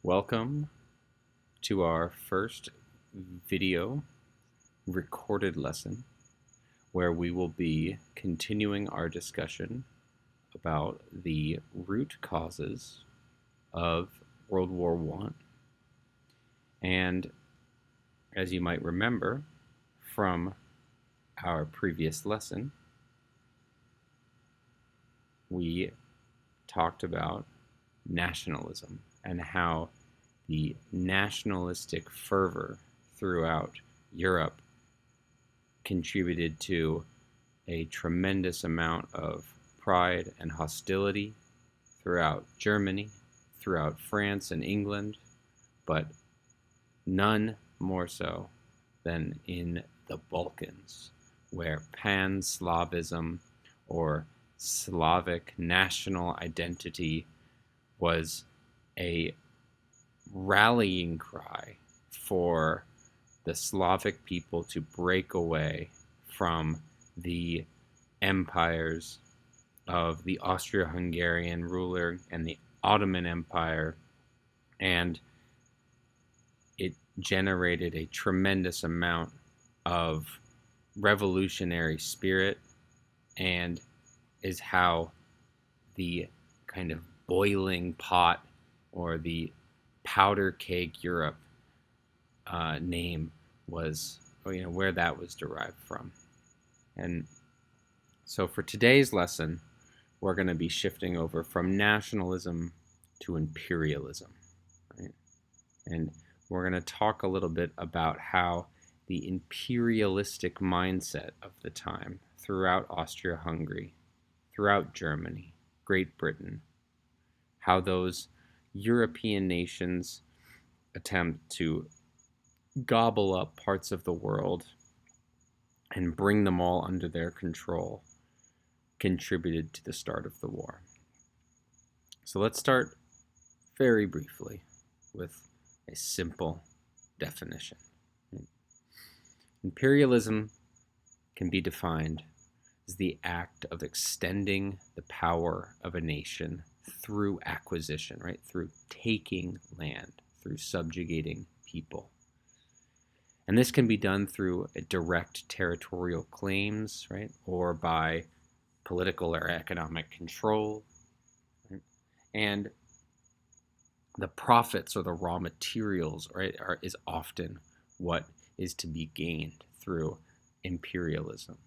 Welcome to our first video recorded lesson where we will be continuing our discussion about the root causes of World War I. And as you might remember from our previous lesson, we talked about nationalism and how the nationalistic fervor throughout Europe contributed to a tremendous amount of pride and hostility throughout Germany, throughout France and England, but none more so than in the Balkans, where pan-Slavism or Slavic national identity was a rallying cry for the Slavic people to break away from the empires of the Austro-Hungarian ruler and the Ottoman Empire, and it generated a tremendous amount of revolutionary spirit and is how the kind of boiling pot or the powder keg Europe name was, where that was derived from. And so for today's lesson, we're going to be shifting over from nationalism to imperialism, right? And we're going to talk a little bit about how the imperialistic mindset of the time throughout Austria-Hungary, throughout Germany, Great Britain, how those European nations attempt to gobble up parts of the world and bring them all under their control contributed to the start of the war. So let's start very briefly with a simple definition. Imperialism can be defined as the act of extending the power of a nation through acquisition, right? Through taking land, through subjugating people. And this can be done through direct territorial claims, right? Or by political or economic control. Right? And the profits or the raw materials, right, is often what is to be gained through imperialism.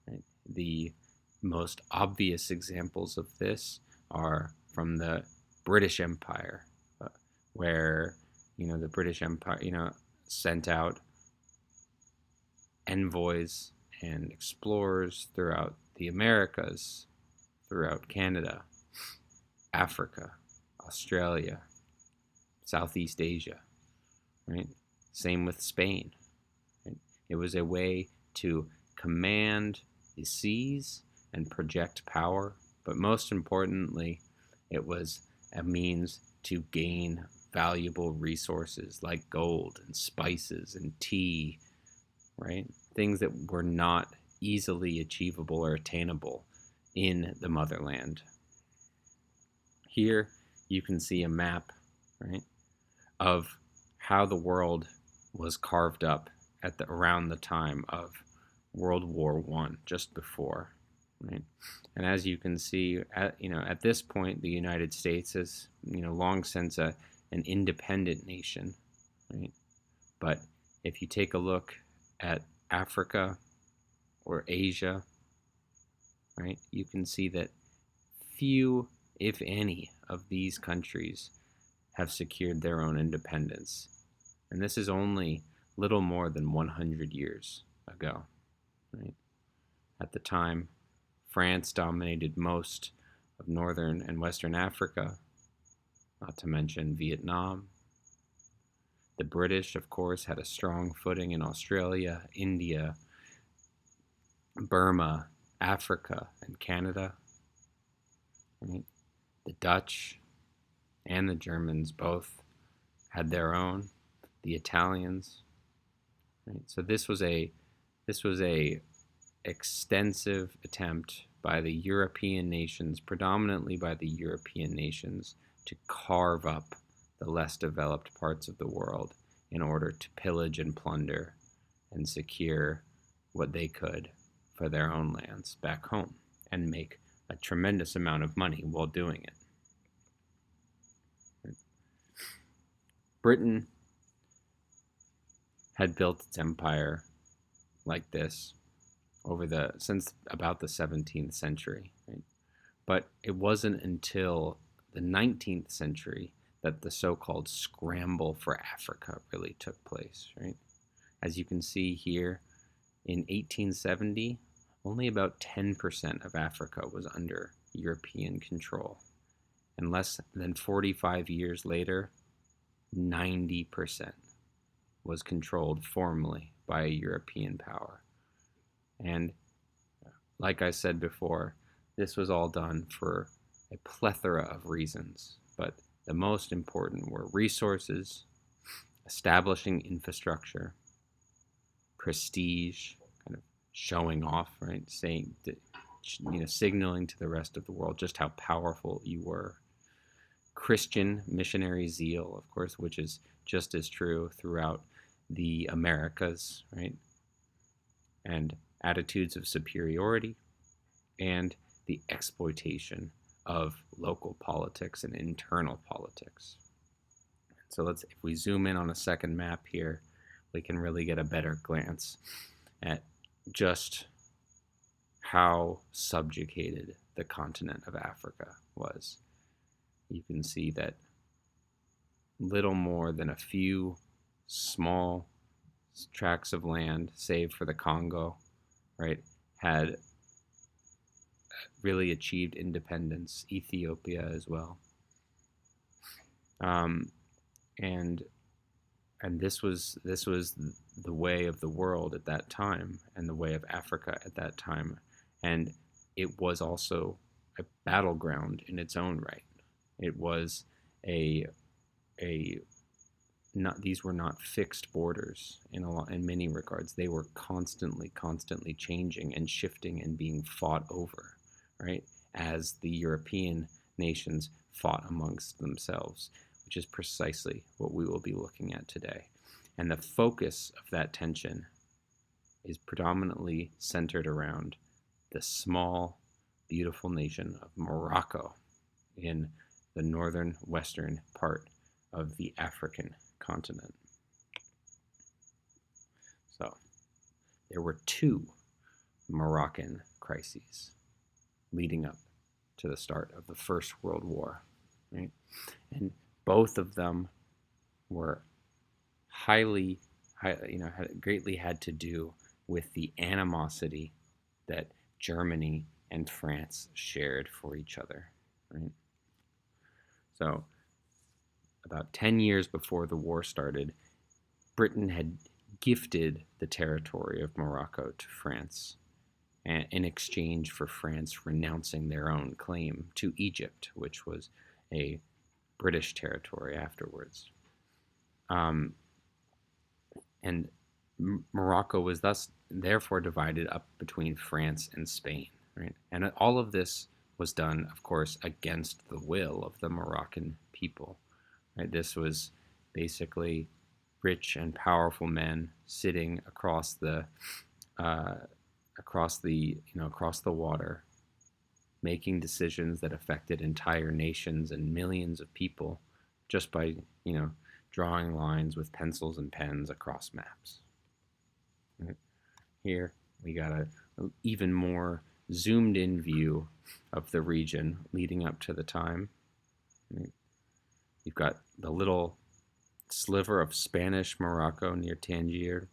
Right? The most obvious examples of this are from the British Empire, where the British Empire sent out envoys and explorers throughout the Americas, throughout Canada, Africa, Australia, Southeast Asia, right? Same with Spain. Right? It was a way to command the seas and project power, but most importantly, it was a means to gain valuable resources like gold and spices and tea, right? Things that were not easily achievable or attainable in the motherland. Here you can see a map, right, of how the world was carved up around the time of World War I, just before. Right? And as you can see, at this point, the United States is, long since an independent nation, right? But if you take a look at Africa or Asia, right, you can see that few, if any, of these countries have secured their own independence. And this is only little more than 100 years ago, right? At the time, France dominated most of northern and western Africa, not to mention Vietnam. The British, of course, had a strong footing in Australia, India, Burma, Africa, and Canada. Right? The Dutch and the Germans both had their own. The Italians. Right? So this was a extensive attempt by the European nations, predominantly by the European nations, to carve up the less developed parts of the world in order to pillage and plunder and secure what they could for their own lands back home and make a tremendous amount of money while doing it. Britain had built its empire like this since about the 17th century, right? But it wasn't until the 19th century that the so-called scramble for Africa really took place, right? As you can see here, in 1870, only about 10% of Africa was under European control. And less than 45 years later, 90% was controlled formally by a European power. And like I said before, this was all done for a plethora of reasons, but the most important were resources, establishing infrastructure, prestige, kind of showing off, right? Saying that, signaling to the rest of the world just how powerful you were. Christian missionary zeal, of course, which is just as true throughout the Americas, right? And attitudes of superiority, and the exploitation of local politics and internal politics. So if we zoom in on a second map here, we can really get a better glance at just how subjugated the continent of Africa was. You can see that little more than a few small tracts of land, save for the Congo, right, had really achieved independence. Ethiopia as well, and this was the way of the world at that time, and the way of Africa at that time, and it was also a battleground in its own right. It was these were not fixed borders in many regards. They were constantly changing and shifting and being fought over, right? As the European nations fought amongst themselves, which is precisely what we will be looking at today. And the focus of that tension is predominantly centered around the small, beautiful nation of Morocco in the northern western part of the African continent. So there were two Moroccan crises leading up to the start of the First World War, right? And both of them were greatly had to do with the animosity that Germany and France shared for each other, right? So about 10 years before the war started, Britain had gifted the territory of Morocco to France in exchange for France renouncing their own claim to Egypt, which was a British territory afterwards. And Morocco was therefore divided up between France and Spain, right? And all of this was done, of course, against the will of the Moroccan people. Right? This was basically rich and powerful men sitting across the water, making decisions that affected entire nations and millions of people, just by drawing lines with pencils and pens across maps. Right? Here we got an even more zoomed in view of the region leading up to the time. Right? You've got the little sliver of Spanish Morocco near Tangier.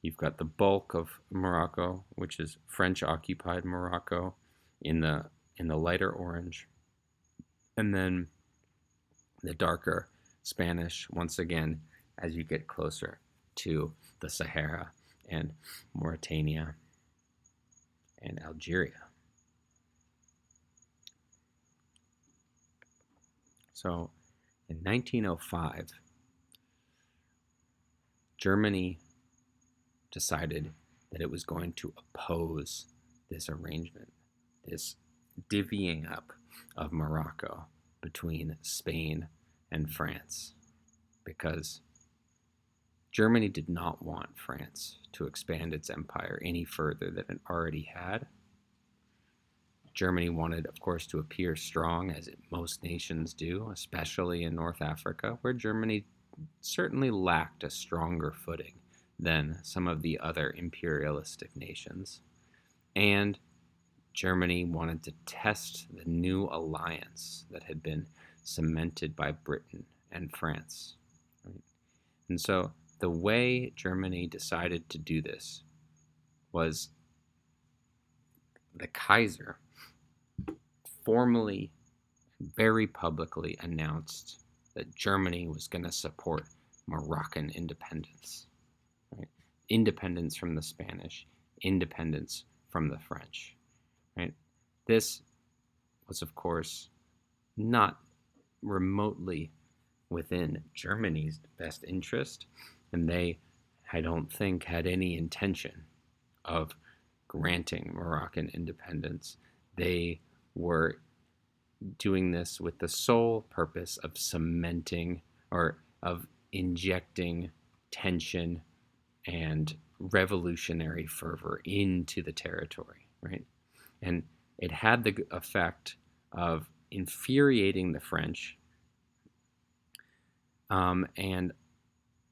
You've got the bulk of Morocco, which is French-occupied Morocco, in the lighter orange. And then the darker Spanish, once again, as you get closer to the Sahara and Mauritania and Algeria. So in 1905, Germany decided that it was going to oppose this arrangement, this divvying up of Morocco between Spain and France, because Germany did not want France to expand its empire any further than it already had. Germany wanted, of course, to appear strong, as most nations do, especially in North Africa, where Germany certainly lacked a stronger footing than some of the other imperialistic nations. And Germany wanted to test the new alliance that had been cemented by Britain and France. Right? And so the way Germany decided to do this was the Kaiser formally, very publicly announced that Germany was going to support Moroccan independence. Right? Independence from the Spanish, independence from the French. Right? This was, of course, not remotely within Germany's best interest, and they, I don't think, had any intention of granting Moroccan independence. They were doing this with the sole purpose of cementing or of injecting tension and revolutionary fervor into the territory, right? And it had the effect of infuriating the French and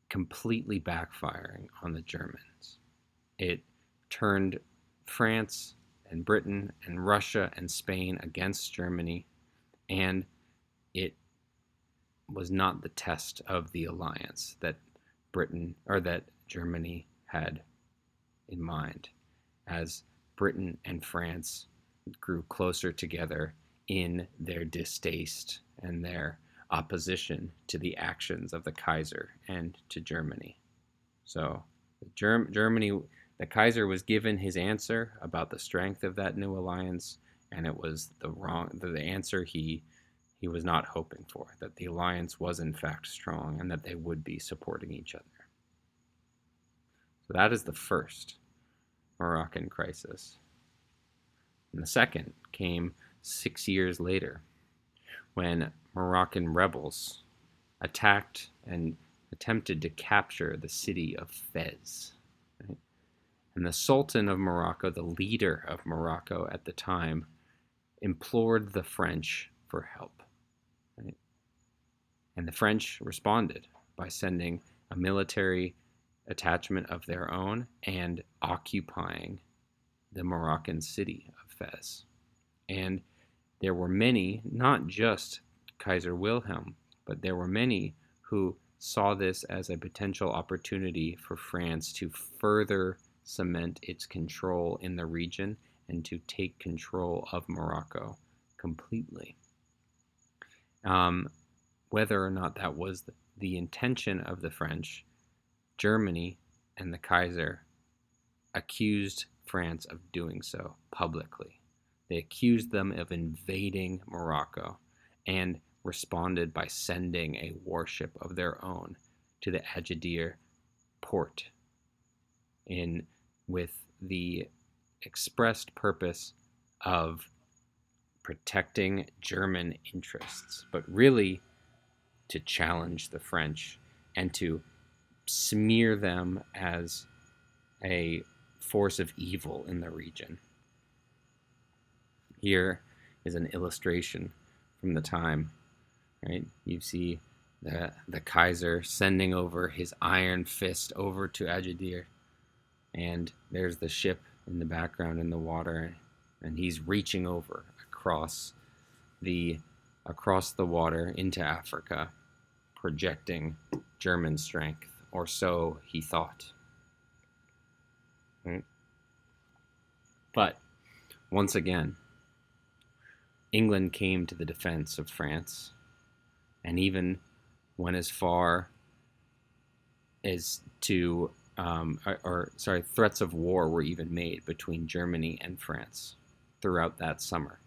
completely backfiring on the Germans. It turned France and Britain and Russia and Spain against Germany, and it was not the test of the alliance that Britain or that Germany had in mind, as Britain and France grew closer together in their distaste and their opposition to the actions of the Kaiser and to Germany. So Germany, the Kaiser was given his answer about the strength of that new alliance, and it was the answer he was not hoping for, that the alliance was in fact strong and that they would be supporting each other. So that is the first Moroccan crisis. And the second came 6 years later, when Moroccan rebels attacked and attempted to capture the city of Fez. Right? And the Sultan of Morocco, the leader of Morocco at the time, implored the French for help. Right? And the French responded by sending a military attachment of their own and occupying the Moroccan city of Fez. And there were many, not just Kaiser Wilhelm, but there were many who saw this as a potential opportunity for France to further cement its control in the region and to take control of Morocco completely. Whether or not that was the intention of the French, Germany and the Kaiser accused France of doing so publicly. They accused them of invading Morocco and responded by sending a warship of their own to the Agadir port with the expressed purpose of protecting German interests, but really to challenge the French and to smear them as a force of evil in the region. Here is an illustration from the time, right? You see the Kaiser sending over his iron fist over to Agadir, and there's the ship in the background in the water, and he's reaching over across the water into Africa, projecting German strength, or so he thought. Right? But once again, England came to the defense of France, and even went as far as to, threats of war were even made between Germany and France throughout that summer.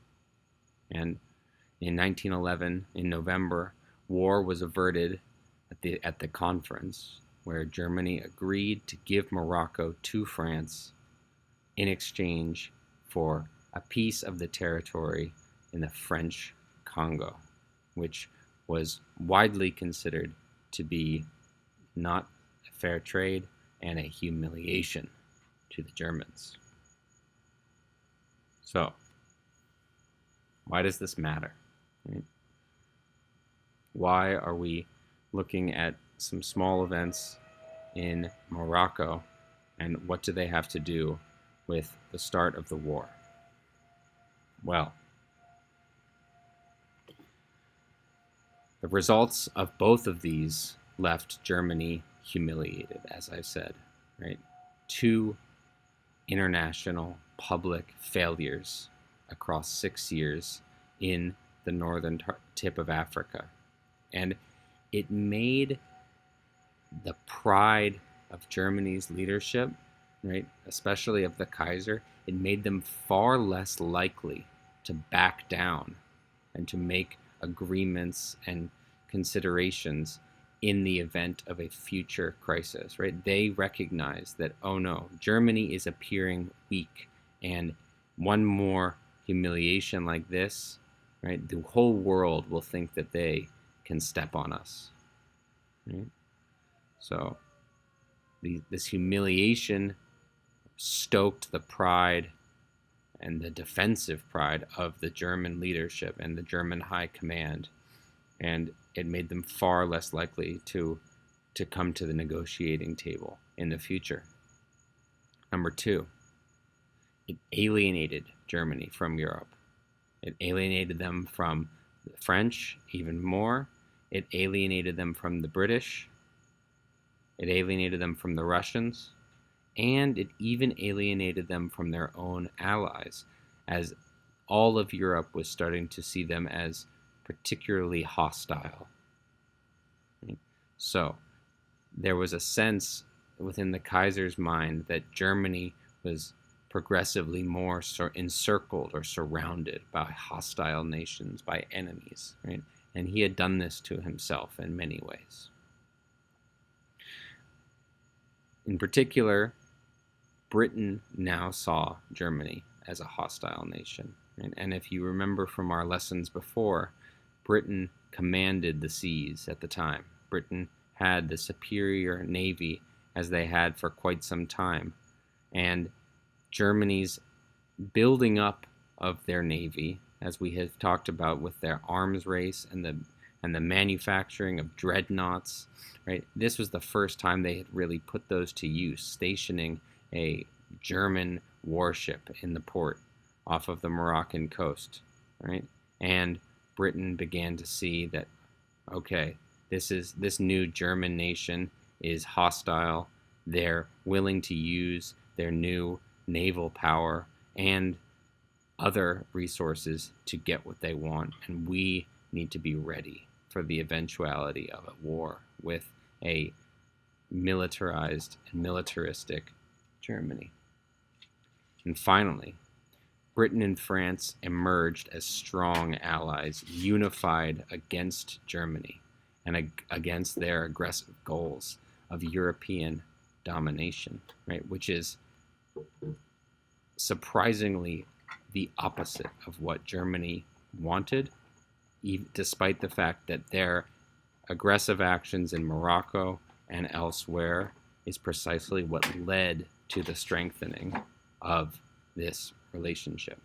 And in 1911, in November, war was averted at the conference, where Germany agreed to give Morocco to France in exchange for a piece of the territory in the French Congo, which was widely considered to be not a fair trade and a humiliation to the Germans. So, why does this matter? Right? Why are we looking at some small events in Morocco, and what do they have to do with the start of the war? Well, the results of both of these left Germany humiliated, as I said, right? Two international public failures across 6 years in the northern tip of Africa. And it made the pride of Germany's leadership, right, especially of the Kaiser, it made them far less likely to back down and to make agreements and considerations in the event of a future crisis, right? They recognize that, oh no, Germany is appearing weak, and one more humiliation like this, right, the whole world will think that they can step on us, right? So this humiliation stoked the pride and the defensive pride of the German leadership and the German high command, and it made them far less likely to come to the negotiating table in the future. Number two, it alienated Germany from Europe. It alienated them from the French even more. It alienated them from the British. It alienated them from the Russians. And it even alienated them from their own allies, as all of Europe was starting to see them as particularly hostile. So there was a sense within the Kaiser's mind that Germany was progressively more encircled or surrounded by hostile nations, by enemies, right? And he had done this to himself in many ways. In particular, Britain now saw Germany as a hostile nation. And if you remember from our lessons before, Britain commanded the seas at the time. Britain had the superior navy as they had for quite some time. And Germany's building up of their navy, as we have talked about with their arms race and the manufacturing of dreadnoughts, right? This was the first time they had really put those to use, stationing a German warship in the port off of the Moroccan coast, right? And Britain began to see that, okay, this new German nation is hostile. They're willing to use their new naval power and other resources to get what they want, and we need to be ready for the eventuality of a war with a militarized and militaristic Germany. And finally, Britain and France emerged as strong allies, unified against Germany and against their aggressive goals of European domination, right? Which is surprisingly the opposite of what Germany wanted, despite the fact that their aggressive actions in Morocco and elsewhere is precisely what led to the strengthening of this relationship.